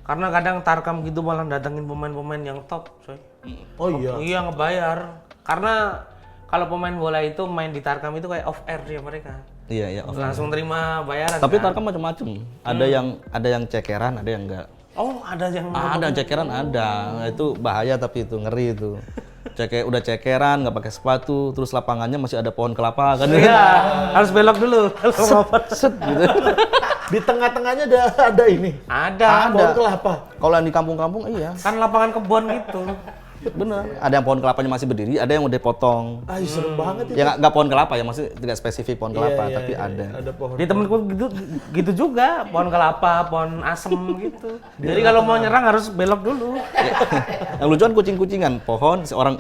Karena kadang Tarkam gitu malah datengin pemain-pemain yang top, coy.
Oh iya.
Iya ngebayar. Karena kalau pemain bola itu main di Tarkam itu kayak off air dia mereka.
Iya.
Langsung terima bayaran.
Tapi
kan?
Tarkam macam-macam. Ada yang cekeran, ada yang enggak.
Oh, ada yang
Ada cekeran ada. Nah, itu bahaya tapi itu ngeri itu. Udah cekeran nggak pakai sepatu, terus lapangannya masih ada pohon kelapa kan.
Iya, harus belok dulu.
Set gitu.
Di tengah-tengahnya ada ini.
Ada.
Pohon kelapa.
Kalau yang di kampung-kampung iya.
Kan lapangan kebun gitu.
Bener. Ada yang pohon kelapanya masih berdiri, ada yang udah potong.
Serem banget itu.
Ya nggak pohon kelapa ya, maksudnya tidak spesifik pohon kelapa, tapi ada.
Ada pohon.
Di temenku gitu juga, pohon kelapa, pohon asem gitu. Jadi kalau mau nyerang harus belok dulu.
Yang lucu kan kucing-kucingan, pohon seorang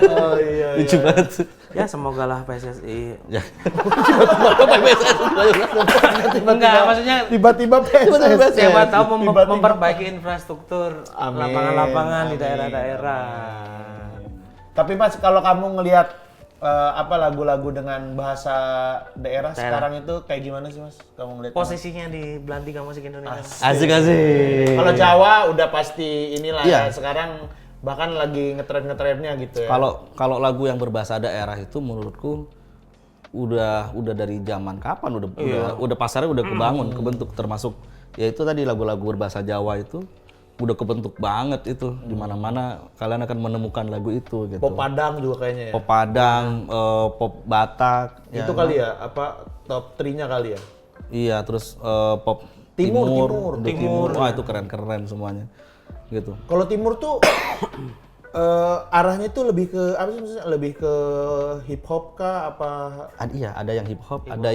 Oh iya.
lucu banget.
Ya semoga lah PSSI.
Ya.
Enggak, maksudnya
Tiba-tiba PSS.
siapa tahu
Tiba-tiba.
memperbaiki infrastruktur
Amin.
lapangan-lapangan di
Amin.
daerah-daerah.
Tapi Mas, kalau kamu ngelihat apa lagu-lagu dengan bahasa daerah sekarang itu kayak gimana sih Mas? Kamu ngelihat?
Posisinya di belantika musik Indonesia.
Asik.
Kalau Jawa udah pasti inilah
Iya.
ya. Sekarang bahkan lagi ngetren-ngetrennya gitu ya.
Kalau lagu yang berbahasa daerah itu menurutku udah dari zaman kapan udah pasarnya udah kebentuk, termasuk ya itu tadi lagu-lagu berbahasa Jawa itu udah kebentuk banget itu di mana-mana kalian akan menemukan lagu itu gitu.
Pop Padang juga kayaknya ya.
Pop Padang, pop Batak,
Itu kali ya, apa top 3-nya kali ya?
iya terus pop
Timur.
Wah itu keren-keren semuanya gitu.
Kalau Timur tuh arahnya tuh lebih ke apa sih maksudnya? Lebih ke hip hop kah apa?
Iya, ada yang hip hop, ada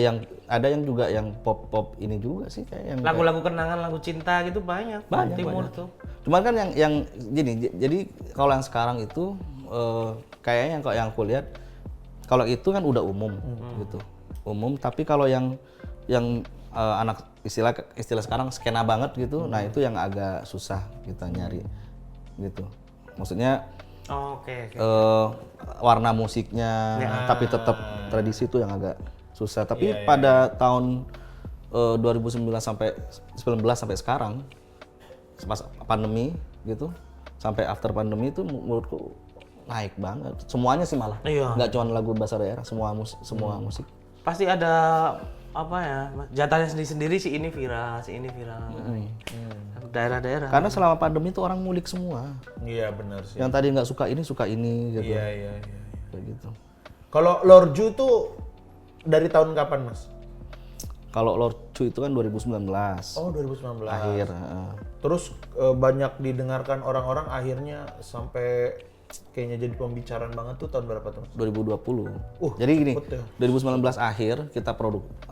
yang juga yang pop ini juga sih kayak yang
Lagu-lagu kenangan, lagu cinta gitu banyak. Timur tuh.
Cuman kan yang gini, jadi kalau yang sekarang itu kayaknya yang aku lihat kalau itu kan udah umum gitu. Umum, tapi kalau yang anak istilah sekarang skena banget gitu, nah itu yang agak susah kita nyari gitu. Maksudnya
Oke.
warna musiknya tapi tetap tradisi itu yang agak susah. Tapi pada tahun 2019 sampai sekarang pas pandemi gitu, sampai after pandemi itu menurutku naik banget. Semuanya sih malah.
Iya.
Nggak cuma lagu bahasa daerah, semua musik.
Pasti ada apa ya? Jatahnya sendiri si ini viral. Daerah-daerah.
Karena selama pandemi itu orang ngulik semua.
Iya benar sih.
Yang tadi nggak suka ini gitu.
Iya.
Kayak gitu.
Kalau Lorju tuh dari tahun kapan Mas?
Kalau Lord Cu itu kan 2019.
Oh 2019.
Akhir.
Terus banyak didengarkan orang-orang akhirnya sampai kayaknya jadi pembicaraan banget tuh tahun berapa tuh Mas?
2020. Jadi gini,
betul.
2019 akhir kita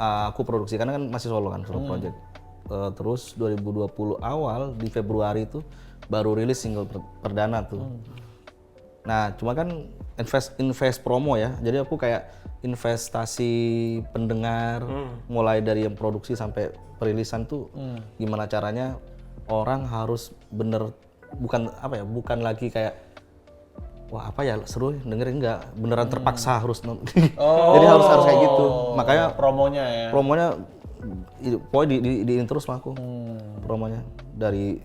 aku produksi karena kan masih solo kan, solo project. Terus 2020 awal di Februari itu baru rilis single perdana tuh. Nah, cuma kan invest promo ya. Jadi aku kayak investasi pendengar mulai dari yang produksi sampai perilisan tuh gimana caranya orang harus bener bukan lagi kayak wah apa ya seru dengerin enggak, beneran terpaksa harus jadi harus kayak gitu. Makanya
promonya
pokoknya diin terus sama aku promonya dari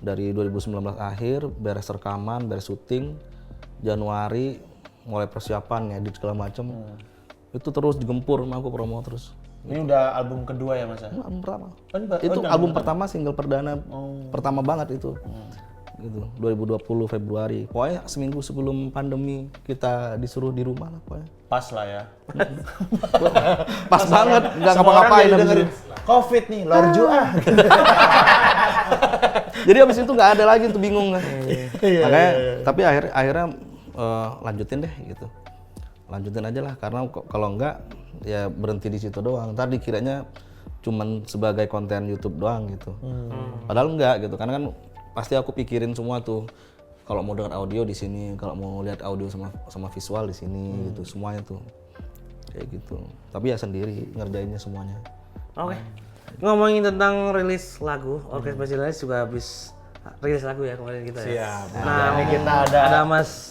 2019 akhir beres rekaman, beres syuting, Januari mulai persiapan ya di segala macam itu terus digempur sama aku promo terus
Ini udah album kedua ya Mas?
Album pertama.
Oh,
Itu
udah
album pertama, single perdana pertama banget itu. Gitu, 2020 Februari. Pokoknya seminggu sebelum pandemi kita disuruh di rumah lah pokoknya.
Pas lah ya.
Pas banget, nggak
Semua orang
ngapa-ngapain
jadi
habis
dengerin,
itu.
Covid nih, lorju ah.
Jadi habis itu nggak ada lagi tuh bingung kan.
Iya,
Makanya, tapi akhirnya lanjutin deh gitu. Lanjutin aja lah, karena kalau enggak ya berhenti di situ doang. Ntar dikiranya cuman sebagai konten YouTube doang gitu. Padahal enggak gitu, karena kan pasti aku pikirin semua tuh. Kalau mau dengar audio di sini, kalau mau lihat audio sama visual di sini gitu, semuanya tuh kayak gitu. Tapi ya sendiri ngerjainnya semuanya.
Oke. Ngomongin tentang rilis lagu, Orkes Basilis juga habis rilis lagu ya kemarin kita ya.
Siap.
Nah,
Ini kita ada
Mas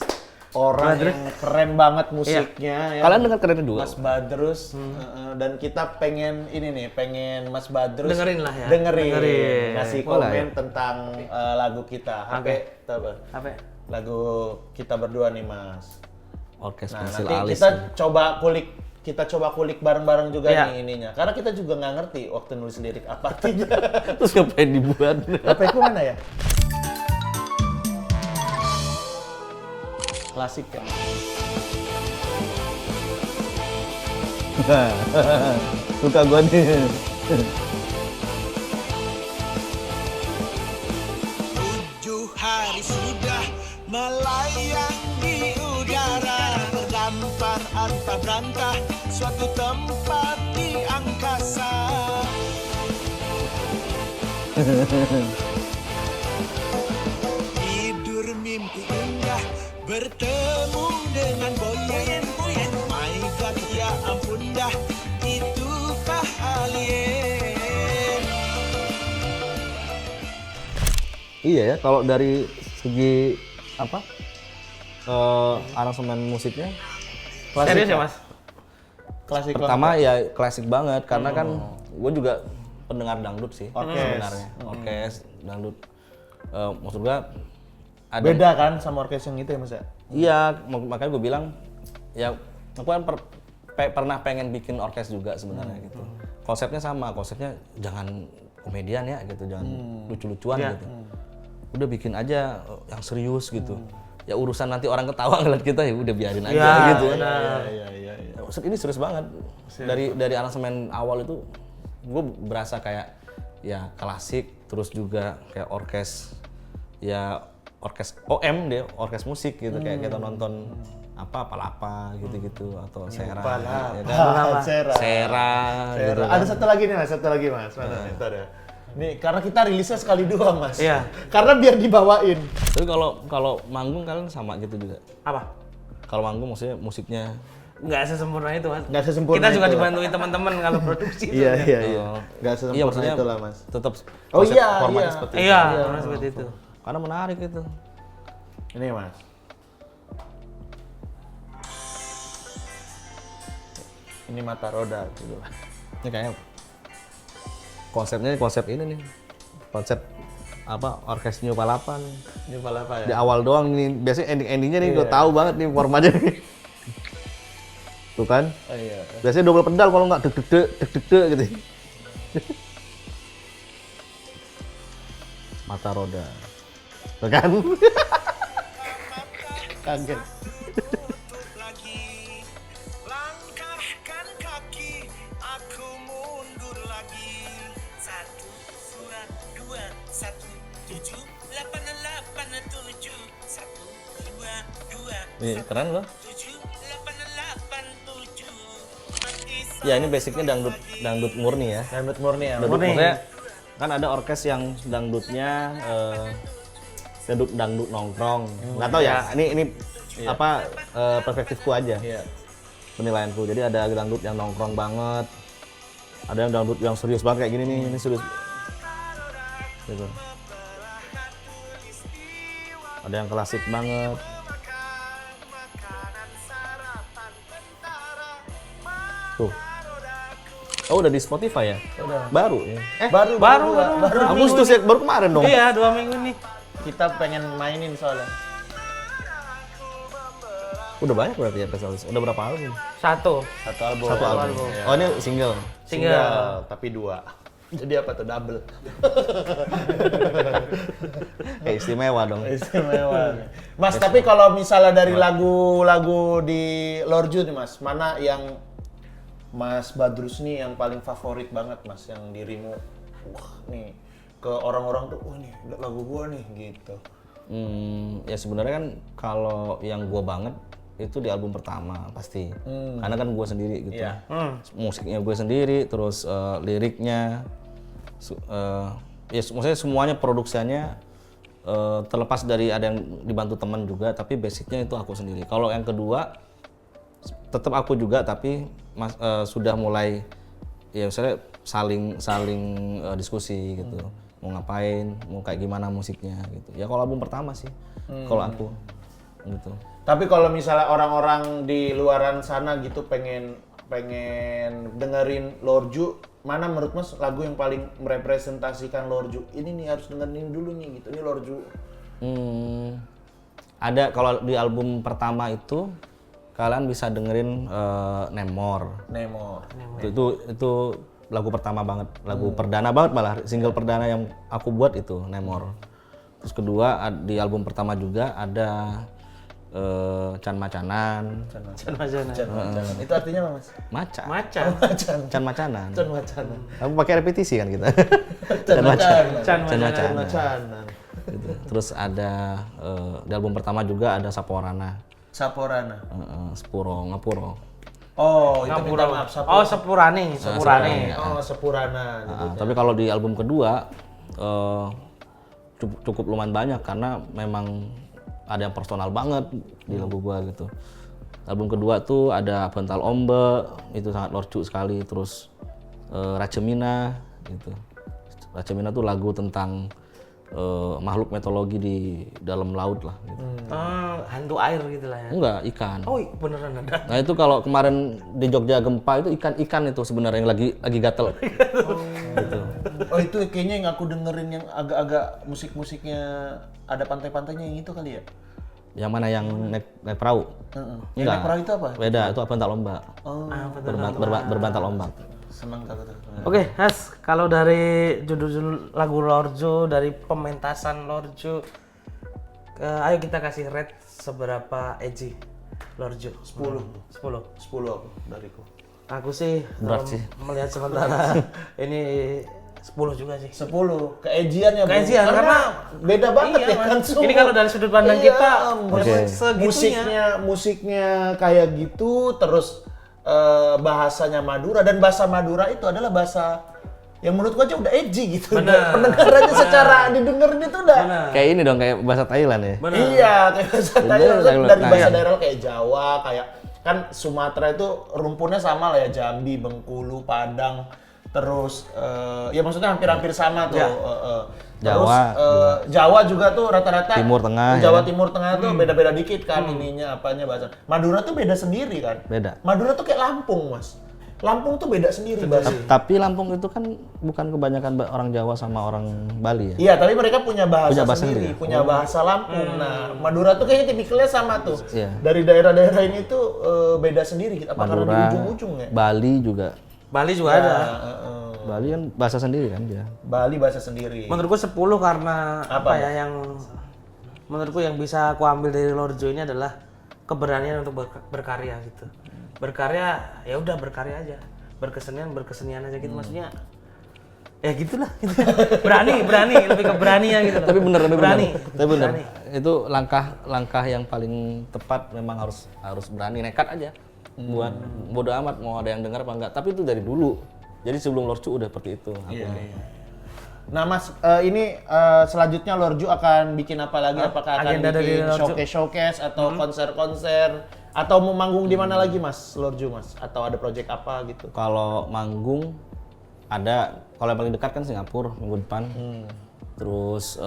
orang
Badrus.
yang keren banget musiknya ya.
Kalian dengar keren juga.
Mas Badrus dan kita pengen ini nih, pengen Mas Badrus
Dengerin lah ya.
dengerin.
Dengerin.
Ngasih
Boleh.
komen tentang lagu kita.
Oke.
Apa?
apa?
Lagu kita berdua nih Mas.
Orkes
Nah,
Pensil
nanti
Alis.
kita coba kulik bareng-bareng juga
Iya.
nih ininya. Karena kita juga nggak ngerti waktu nulis lirik apa artinya.
Terus ngapain dibuat?
Apa itu mana ya? Klasik kan.
Suka gua nih.
7 hari sudah melayang di udara, terdampar tanpa berantah suatu tempat di angkasa. Tidur mimpi indah bertemu dengan Boyen. My God, ya ampun dah, itukah alien?
Iya ya, kalau dari segi apa? Aransemen musiknya
Serius ya Mas?
Klasik
pertama ya klasik banget karena kan gue juga pendengar dangdut sih
Orkes.
sebenarnya. Orkes, dangdut. Maksud gue ada
beda kan sama orkes yang itu ya Mas ya?
Iya, makanya gue bilang ya aku kan pernah pengen bikin orkes juga sebenarnya gitu. Konsepnya sama, konsepnya jangan komedian ya gitu, jangan lucu-lucuan
Iya.
gitu. Udah bikin aja yang serius gitu. Ya urusan nanti orang ketawa ngeliat kita ya udah biarin aja
Iya,
gitu.
benar.
Iya.
Ini serius banget. Dari aransemen awal itu gue berasa kayak ya klasik, terus juga kayak orkes ya orkes OM deh, orkes musik gitu kayak kita nonton Palapa gitu-gitu atau Sera ya kan? Sera gitu.
Ada satu lagi nih Mas, Mana nih? Ntar ya. Nih karena kita rilisnya sekali doang Mas.
Iya.
Karena biar dibawain.
Tapi kalau manggung kalian sama gitu juga.
Apa?
Kalau manggung maksudnya musiknya
Nggak sesempurna itu Mas.
Nggak sesempurna
Kita juga
itu.
dibantuin teman-teman kalau produksi.
Iya. Nggak
iya
sesempurna
maksudnya
itu lah Mas.
tetap
Oh
konsep
iya,
formatnya
iya.
seperti
Iya,
itu.
karena seperti itu.
Karena menarik itu.
Ini Mas. Ini mata roda gitu.
Ini kayaknya konsep ini nih. Konsep orkes New Palapa nih.
Ini Palapa
Di
ya.
awal doang nih, biasanya ending-endingnya nih gue tahu banget nih formatnya nih. Tuh kan?
Oh, iya.
Biasanya double pedal kalau nggak deg-deg gitu. Mata roda. Tuh kan?
Kaget.
Lagi langkahkan kaki, aku mundur lagi. 1, 2, 2, 1, 7, 8, 8, 7, 1, 2, 2,
Nih, keren loh.
7, 8, 8, 7.
Ya ini basicnya dangdut murni ya.
Dangdut murni ya.
Dangdut
Murni.
maksudnya kan ada orkes yang dangdutnya dangdut nongkrong. Nggak tahu ya. Ini perspektifku aja.
Iya.
Penilaianku. Jadi ada dangdut yang nongkrong banget. Ada yang dangdut yang serius banget kayak gini nih. Ini serius. Gitu. Ada yang klasik banget. Tuh. Oh udah di Spotify ya?
Udah.
Baru ya?
Baru.
Agustus ya? Baru kemarin dong?
Iya, 2 minggu nih.
Kita pengen mainin soalnya.
Udah banyak berarti ya Pestalus. Udah berapa album?
Satu.
Satu album.
Satu album. Oh ini single.
Single.
tapi 2. Jadi apa tuh double?
Kayak istimewa dong.
Istimewa. Mas, tapi kalau misalnya dari lagu-lagu di Lorju nih Mas, mana yang Mas Badrus nih yang paling favorit banget Mas, yang dirimu wah nih ke orang-orang tuh, wah nih lagu gua nih gitu.
Ya sebenarnya kan kalau yang gua banget itu di album pertama pasti. Karena kan gua sendiri gitu.
Iya.
Musiknya gue sendiri, terus liriknya, ya maksudnya semuanya produksinya terlepas dari ada yang dibantu teman juga, tapi basicnya itu aku sendiri. Kalau yang kedua tetap aku juga, tapi sudah mulai ya misalnya saling diskusi gitu, mau ngapain, mau kayak gimana musiknya gitu. Ya kalau album pertama sih, kalau aku gitu.
Tapi kalau misalnya orang-orang di luaran sana gitu pengen dengerin Lorju, mana menurut Mas lagu yang paling merepresentasikan Lorju? Ini nih harus dengerin dulu nih gitu. Ini Lorju.
Ada kalau di album pertama itu kalian bisa dengerin Nemor. Itu lagu pertama banget, lagu perdana banget malah, single perdana yang aku buat itu Nemor. Terus kedua di album pertama juga ada Can Macanan.
Itu artinya apa Mas?
Maca.
Macan.
Can Macanan.
Can Macanan.
Aku pakai repetisi kan kita.
Can Macanan.
Can
Macanan.
Macanan.
Gitu. Terus ada di album pertama juga ada Saporana.
Saporana.
Sepuro, Ngapuro.
Oh, itu minta maaf.
Oh, Sepurane.
Oh, Sepurana.
Tapi kalau di album kedua cukup lumayan banyak karena memang ada yang personal banget di lagu gua gitu. Album kedua tuh ada Bental Ombe, itu sangat Lorju sekali. Terus Racemina gitu. Racemina tuh lagu tentang makhluk mitologi di dalam laut lah gitu.
Hantu air gitu lah ya.
Enggak, ikan.
Oh, beneran ada.
Nah itu kalau kemarin di Jogja gempa itu ikan itu sebenarnya yang lagi gatel. Gitu.
Oh, itu kayaknya yang aku dengerin yang agak-agak musik-musiknya ada pantai-pantainya yang itu kali ya?
Yang mana yang naik perahu?
Yang naik perahu itu apa?
Beda, itu Bental Ombak. Berbantal ombak.
Senang tahu tuh.
Oke, Has, kalau dari judul lagu Lorju, dari pementasan Lorju, ayo kita kasih rate seberapa edgy Lorju? 10
aku dariku.
Aku sih,
Berat sih.
melihat sementara ini 10 juga sih.
10 keejiannya Bro.
Keejian, karena
beda banget ya kan semua.
Ini kalau dari sudut pandang
Iya,
kita,
Oke.
segitunya.
musiknya kayak gitu, terus bahasanya Madura, dan bahasa Madura itu adalah bahasa yang menurut gua aja udah edgy gitu.
Bener.
Pendengarannya secara didengerin itu udah.
Kayak ini dong, kayak bahasa Thailand ya.
Iya, kayak bahasa Thailand
Thailand.
dari bahasa
Nah,
daerah kayak Jawa, kayak kan Sumatera itu rumpunnya sama lah ya, Jambi, Bengkulu, Padang, terus ya maksudnya hampir-hampir sama tuh. Terus
Jawa
Jawa juga tuh rata-rata
Timur Tengah,
Jawa
ya.
Timur Tengah tuh beda-beda dikit kan ininya apanya bahasa. Madura tuh beda sendiri kan.
Beda.
Madura tuh kayak Lampung, Mas. Lampung tuh beda sendiri bahasa.
Tapi Lampung itu kan bukan kebanyakan orang Jawa sama orang Bali ya.
Iya, tapi mereka punya bahasa,
Punya bahasa
sendiri,
sendiri.
punya bahasa Lampung. Nah, Madura tuh kayaknya tipikalnya sama tuh.
Iya.
Dari daerah-daerah ini tuh beda sendiri. Apa karena di
Madura,
ujung-ujung ya?
Bali juga.
Bali juga ada.
Bali kan bahasa sendiri kan dia.
Bali bahasa sendiri.
Menurutku 10 karena
Apa?
apa ya, yang menurutku yang bisa aku ambil dari Lorju ini adalah keberanian untuk berkarya gitu. Berkarya ya udah berkarya aja. Berkesenian aja gitu, maksudnya ya gitulah gitu. berani lebih ke beraninya gitu loh.
Tapi bener.
Berani.
Itu langkah yang paling tepat, memang harus berani, nekat aja. Buat bodo amat mau ada yang dengar apa enggak. Tapi itu dari dulu. Jadi sebelum Lorju udah seperti itu.
Nah, Mas, ini selanjutnya Lorju akan bikin apa lagi? Apakah akan
Agenda dari
bikin
Lorju?
showcase atau konser-konser, atau mau manggung di mana lagi, Mas? Lorju, Mas? Atau ada project apa gitu?
Kalau manggung ada, kalau yang paling dekat kan Singapura minggu depan. Terus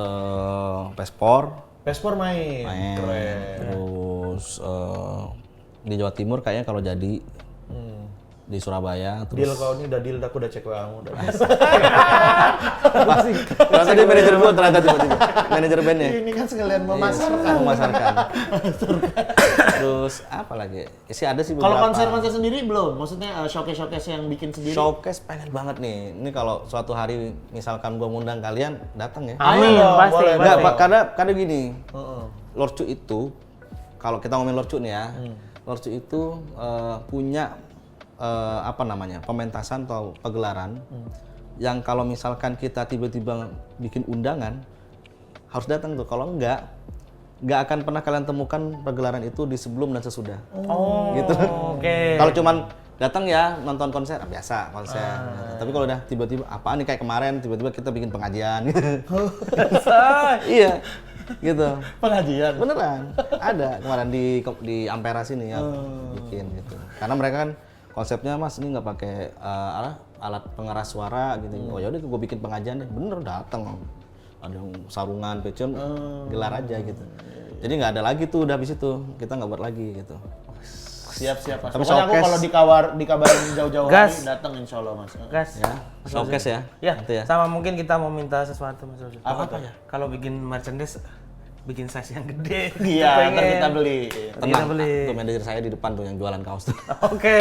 Pespor
Pespor main. Keren.
Terus di Jawa Timur kayaknya kalau jadi. di Surabaya.
Deal
Terus
kau ini udah deal, aku udah cek WA-mu udah.
ternyata dia manajer gua ternyata tiba-tiba manajer bandnya.
Ini kan sekalian
Memasarkan. Terus apa lagi? Sih ada sih
Kalau
beberapa.
konser sendiri belum? Maksudnya showcase yang bikin sendiri?
Showcase pengen banget nih. Ini kalau suatu hari misalkan gua ngundang kalian, datang ya.
Amin,
dong,
pasti,
boleh.
pasti.
Enggak, Pak, karena gini.
Heeh.
Lorcu itu, kalau kita ngomongin Lorcu nih ya, Lorcu itu punya apa namanya, pementasan atau pagelaran yang kalau misalkan kita tiba-tiba bikin undangan harus datang tuh. Kalau enggak akan pernah kalian temukan pagelaran itu di sebelum dan sesudah.
Oh,
Gitu.
Oke.
Kalau cuman datang ya nonton konser biasa konser. Tapi kalau udah tiba-tiba apaan nih kayak kemarin tiba-tiba kita bikin pengajian. Iya. Gitu.
Pengajian.
Beneran. Ada kemarin di Ampera sini ya bikin gitu. Karena mereka kan konsepnya Mas ini nggak pakai alat pengeras suara gitu. Oh ya udah gue bikin pengajian deh. Bener datang. Ada yang sarungan, pecel, gelar aja gitu. Jadi nggak ada lagi tuh udah habis itu. Kita nggak buat lagi gitu.
Siap Mas.
Tapi
Pokoknya aku
showcase.
kalau dikabarin jauh-jauh
Gas.
hari datang insya Allah Mas.
Gas.
Ya, showcase ya.
Ya,
Nanti ya.
sama mungkin kita mau minta sesuatu Mas Roger.
Apa tuh?
Kalau bikin merchandise, bikin size yang gede.
Iya,
Pengen.
ntar kita beli.
Tenang,
beli.
tuh manajer saya di depan tuh yang jualan kaos tuh.
Oke.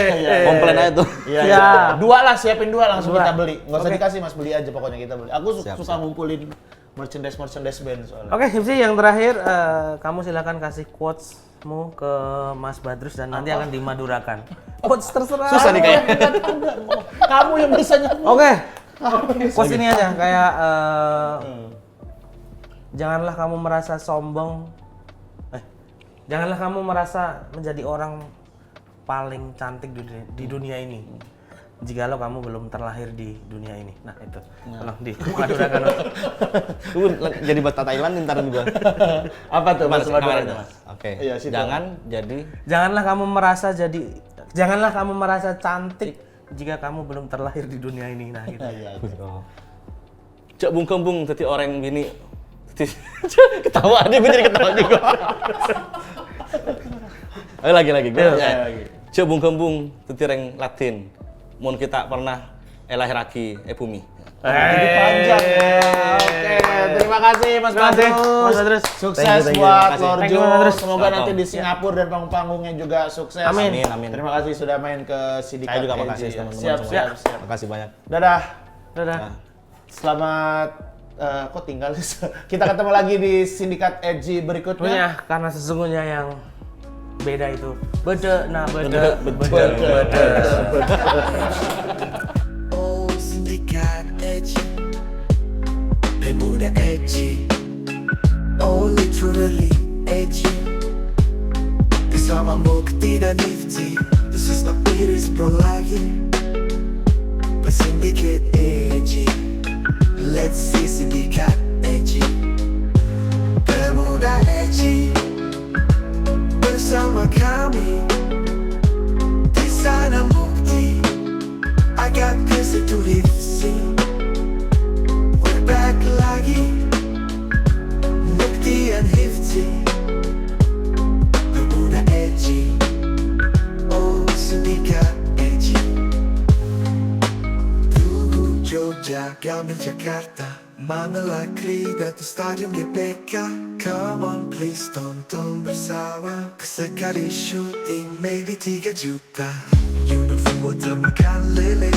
Komplain aja tuh.
Iya,
Siap.
iya. Dua lah, siapin dua langsung
Dua.
kita beli. Nggak usah
Oke.
dikasih Mas, beli aja pokoknya kita beli. Aku
Siap,
suka
siap.
ngumpulin merchandise band soalnya.
Oke, Hipsi, yang terakhir kamu silakan kasih quotes-mu ke Mas Badrus dan nanti akan dimadurakan. Quotes terserah.
Susah nih kayak.
Kamu yang bisa nyambung.
Oke. Quotes ini aja kayak janganlah kamu merasa sombong. Janganlah kamu merasa menjadi orang paling cantik di dunia ini. Jikalau kamu belum terlahir di dunia ini. Nah, itu. Tolong dimadurakan.
Jadi bahasa Thailand ntar gua.
Apa tuh Mas?
Kemarin,
Mas?
Oke.
Iya, situ.
Janganlah kamu merasa cantik jika kamu belum terlahir di dunia ini. Nah, gitu.
Cek bung-kembung tadi orang bini. Ketawa dia, gue jadi ketawa juga. Ayo lagi. Cek bung-kembung tadi orang Latin. Mun kita pernah lahir lagi bumi.
Jadi panjang ya. Oke, terima kasih Mas
Terima kasih,
Badrus.
Mas Badrus.
Sukses
Thank you.
buat
Terima kasih.
Lorjo.
Thank you, Mas Badrus.
Semoga
Welcome.
nanti di Singapura dan panggung-panggungnya juga sukses.
Amin.
Amin.
Terima kasih sudah main ke Sindikat
Saya juga
Edgy.
makasih teman-teman
Siap.
semua. Makasih banyak.
Dadah.
Dadah.
Selamat kok tinggal kita ketemu lagi di Sindikat Edgy berikutnya.
Punya karena sesungguhnya yang beda itu beda.
Oh, Sindikat Edgy. Pemuda edgy. Oh, literally edgy. Bersama Mukti dan Nifty. This is not Iris Bro lagi. Sindikat Edgy. Let's see Sindikat Edgy. Pemuda edgy. Bersama kami di sana Mukti. I got this to live see. We're back lagi. Mukti and Hifty. Pemuda edgy. Oh, Sindikat Edgy. Tugu Jogja, Gamin Jakarta. Manila Krieg at the Stadium GBK. Come on please tonton bersama. Sekali syuting maybe 3 juta. Uniform temukan lele.